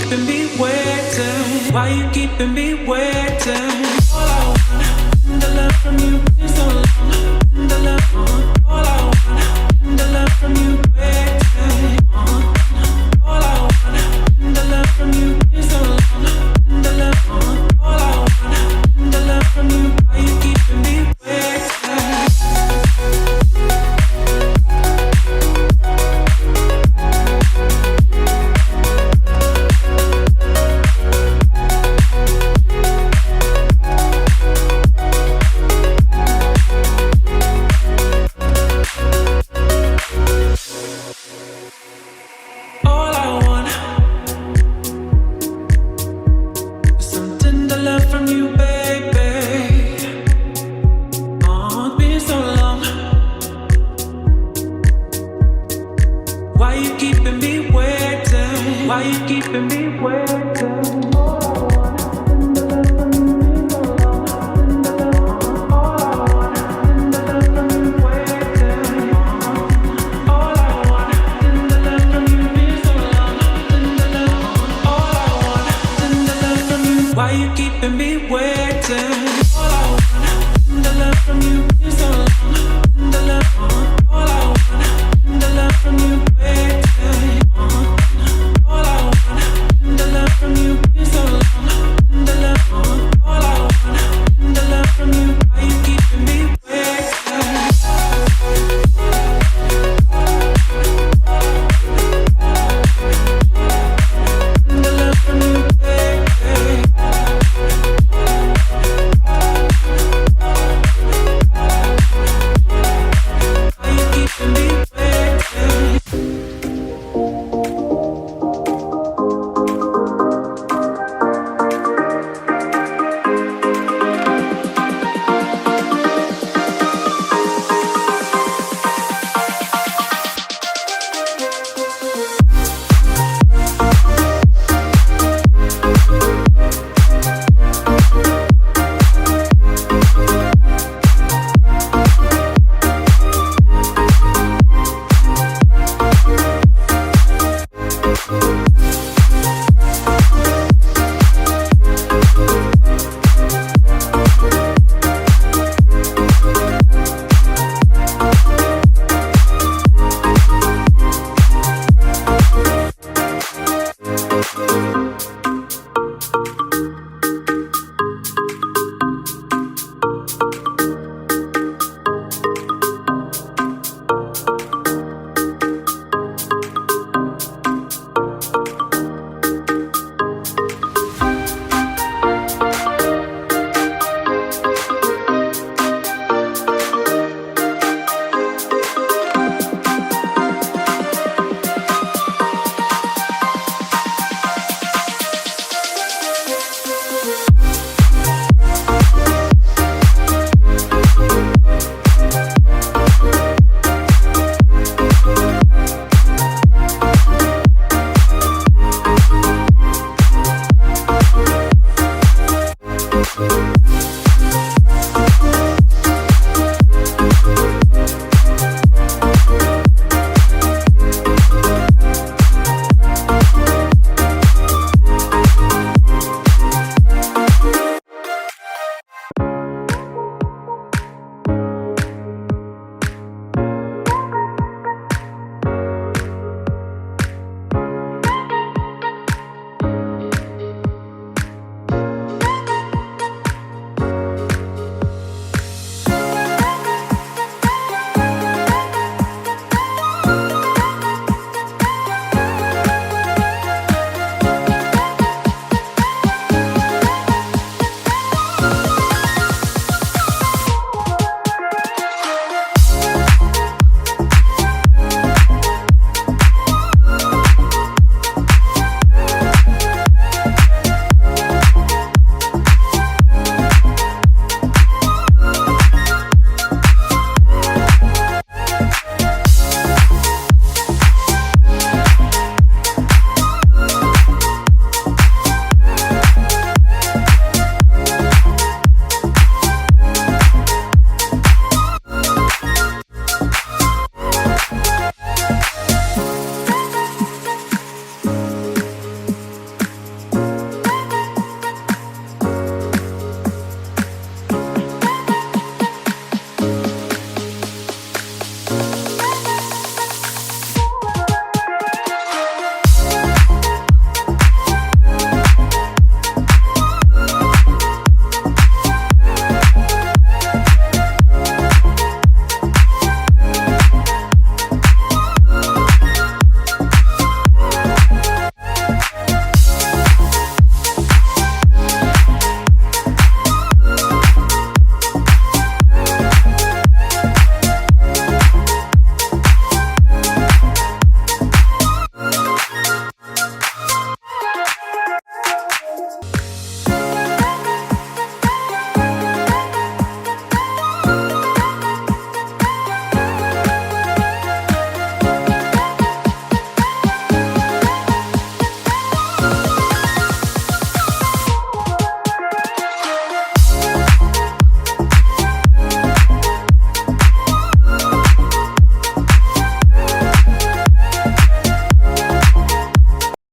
keeping me waiting? Why you keeping me waiting? All I want, the love from you is so long. The love, all I want, the love from you waiting. All I want, the love from you is so long. The love, all I want, the love from you. Why you keeping me waiting? Why you keeping me waiting? All I want, the love from you is so long. The love, all I want, the love from you waiting. All I want, the love from you is so long. The love, all I want, the love from you. Why you keeping me waiting? The love from you waiting.